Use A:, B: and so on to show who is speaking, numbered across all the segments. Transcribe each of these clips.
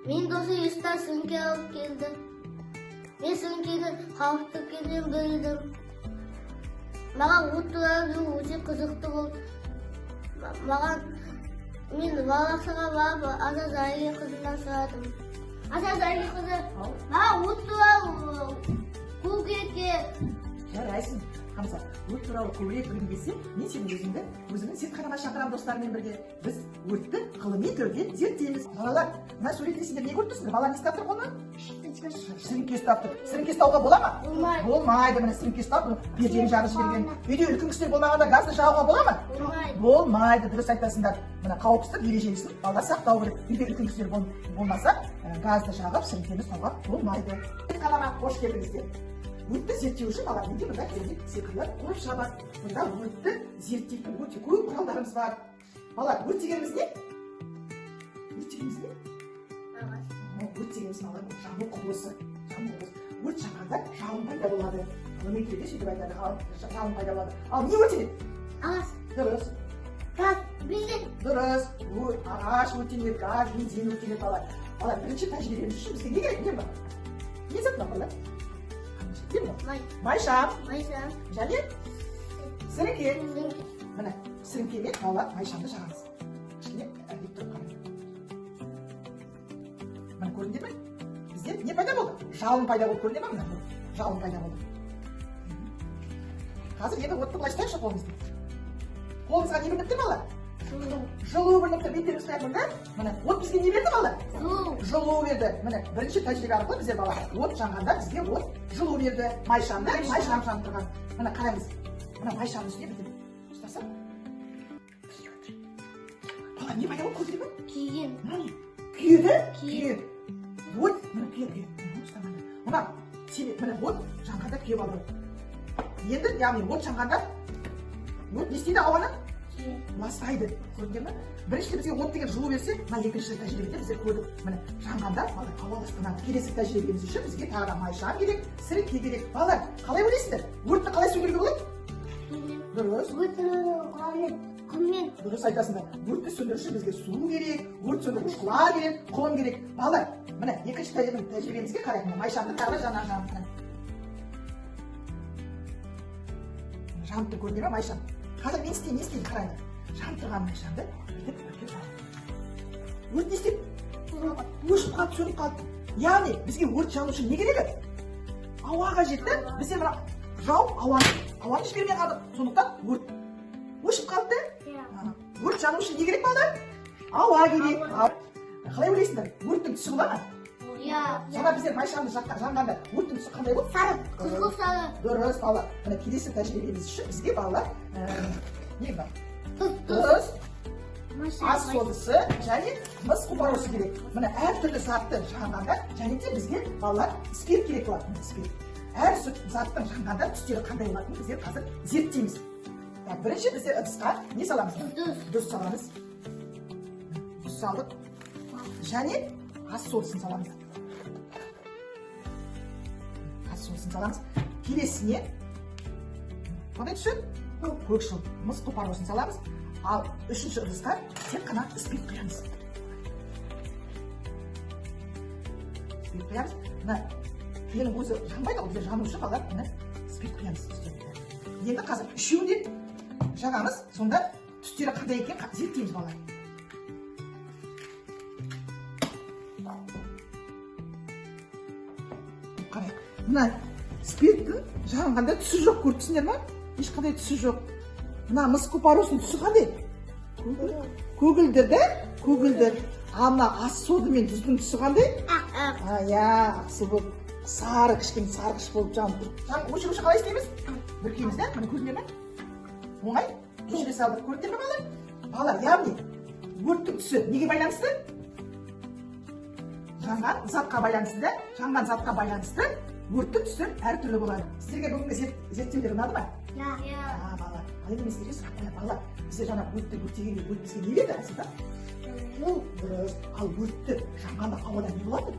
A: Мен досы естен сөңке алып келдім. Мен сөңкені халықты келден бөлдім. Маған от туралы өте қызықты болды. Мен балақшаға барып Азазайли қызынан сұрадым. Азазайли қызы, маған от туралы көбірек.
B: Жарайсың, Хамза. Өрт туралы көбірек білгің келсе, мен сенің өзіңнің зертханаға шақырамын достармен бірге. Біз өртті ғылыми түрде зерттейміз. Балалар, мына суретте сендер не көріп тұрсыңдар? Бала не ұстап тұр қолынан? Сіріңке ұстап тұр. Сіріңке ұстауға бола ма? Болмайды. Міне сіріңке ұстап, пердені жағып жіберген. Үйде үлкен кісілер болмағанда газды жағуға бола ма? Болмайды. Дұрыс айтасыңдар. Мына қауіпсіздік ережесін балалар сақтау керек. Үйде үлкен кісілер болмаса, газды жағып сіріңкені ұстауға болмайды. Зертханаға қош келдіңіздер. Өртті зерттеу үшін бала менде мында керемет секірлер қойып шығады. Мұнда өртті зерттейтін өте көп құралдарымыз бар. Бала, өрт дегеніміз не? Өрт дегеніміз не? Өрт дегеніміз жану құбылысы. Өрт жанғанда жалын пайда болады. Ғылыми түрде сөйтіп айтады, жалын пайда болады. Ал не өртенеді?
A: Ағаш.
B: Дұрыс.
A: Газ, бензин.
B: Дұрыс. Ағаш өртенеді, газ, бензин өртенеді бала. Бала, бірінші тәжірибеміз үшін бізге не керек? Не бар? Не зат бар бала? Майшам. Және сіріңке. Міне сіріңкемен балалар майшамды жағамыз. Кішкене әрлеп тұрып қарайды. Міне көрдіңдер ме? Бізде не пайда болды? Жалын пайда болды. Көрдіңдер ме? Міне жалын пайда болды. Қазір енді отты былай ұстайықшы қолымызды. Қолымызға не білініп тұр балалар? Жылу білініп тұр. Беттеріміз қоятында. Міне от бізге не берді балалар? Жылу берді. Міне бірінші тәжірибе арқылы біздер балалар от жанғанда бізге от жылу берді. Майшам жанып тұрған. Міне қараймыз. Мына майшамның үстіне бітіп ұстасақ. Бала не пайда болды көздері ме?
A: Күйген.
B: Күйеді? Күйе. От, міне күйе. Мына от жанғанда күйе алды. Енді яғни от жанғанда от не істейді ауаны? Ластайды. Көрдіңдер ме? Біріншіде бізге от деген жылу берсе, мына екінші тәжірибеде біздер көрдік. Міне жанғанда ауа ластанады. Келесі тәжірибеміз үшін бізге тағы да майшам керек, сіріңке керек. Балалар, қалай ойлайсыздар? Өртті қалай сөндіруге болады? Дұрыс.
A: Құммен.
B: Дұрыс айтасыңдар. Өртті сөндіру үшін бізге су керек, өрт сөндіргіш құлар керек, құм керек. Балалар, міне екінші тәжірибемізге қарайық. Майшамды тағы да жанып. Жанып тұр, көрдіңдер ме майшам? Қазір не істеймін қарайды. Жанып тұрған майшамды бүйтіп бүркеп алды. Өрт не істейді? Өшіп қалды, сөніп қалды. Яғни бізге өрт жану үшін не керек? Ауа қажетті. Бізде мына жау ауаны жібермей қалды. Сондықтан өрт өшіп қалды. Өрт жану үшін не керек балалар? Ауа керек. Қалай ойлайсыңдар? Өрттің түсі бола ма? Жаңа біздер майшамды жанғанда өрттің түсі қандай болды?
A: Сары, қызғылт сары.
B: Дұрыс балалар. Міне келесі тәжірибеміз үшін бізге балалар не бар? Тұз, ас содысы және мыс құбарусы керек. Міне әртүрлі затты жанғанда және де бізге балалар спирт керек болады. Әр заттың жанғанда түстері қандай болатынын біздер қазір зерттейміз. Бірінші біздер ыдысқа не саламыз? Тұз саламыз. Тұз салдық. Және ас содысын саламыз. Келесіне қандай түсі? Көкшіл, мыс құбарусын саламыз. Ал үшінші ыдысқа тек қана спирт құямыз. Мына күйенің өзі жанбайды ғой, біздер жану үшін балалар мына спирт құямыз. Енді қазір үшеуіне жағамыз, сонда түстері қандай екен зерттейміз балалар. Қарайық. Мына спирттің жанғанда түсі жоқ, көрдіңіздер ме? Ешқандай түсі жоқ. Мына мыс құбарусының түсі қандай? Көгілдір де? Көгілдір. Ал мына ас соды мен тұздың түсі қандай? Ақсы болып, сары, кішкене сарғыш болып жанып тұр. Өшір қалай істейміз? Бүркейміз де? Міне көрдіңдер ме? Оңай? Өшіре салдық. Көрдіңдер ме балалар? Балалар, яғни өрттің түсі неге байланысты? Жанған затқа байланысты, жанған затқа байланысты өрттің түсі әртүрлі болады. Сіздерге бүгінгі зерттеулер ұнады ма? Балалар, ал енді мен сіздерге сұрақ қоямын. Балалар, біздер жаңа өртті өртегенде өрт бізге не берді әсілда? Дұрыс. Ал өртті жанғанда ауада не болады?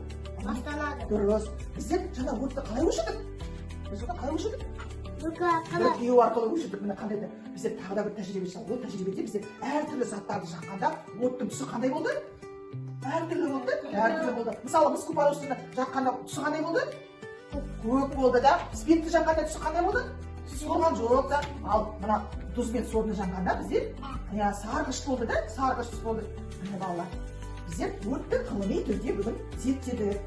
A: Ластанады.
B: Дұрыс. Біздер жаңа өртті қалай өшірдік? Біз оны қалай өшірдік? Бүркеу арқылы өшірдік. Міне қандай да біздер тағы да бір тәжірибе жасадық. Ол тәжірибеде біздер әртүрлі заттарды жаққанда оттың түсі қандай болды? әртүрлі болды, әртүрлі болды. Мысалы, мыс купоросты жаққанда түсі қандай болды? Көк болды да, спиртті жаққанда түсі қандай болды? Солған жоқ та. Ал мына тұз бен соны жанғанда бізде сарғыш болды да, сарғыш болды. Міне балалар, біздер өртті ғылыми түрде бүгін зерттедік.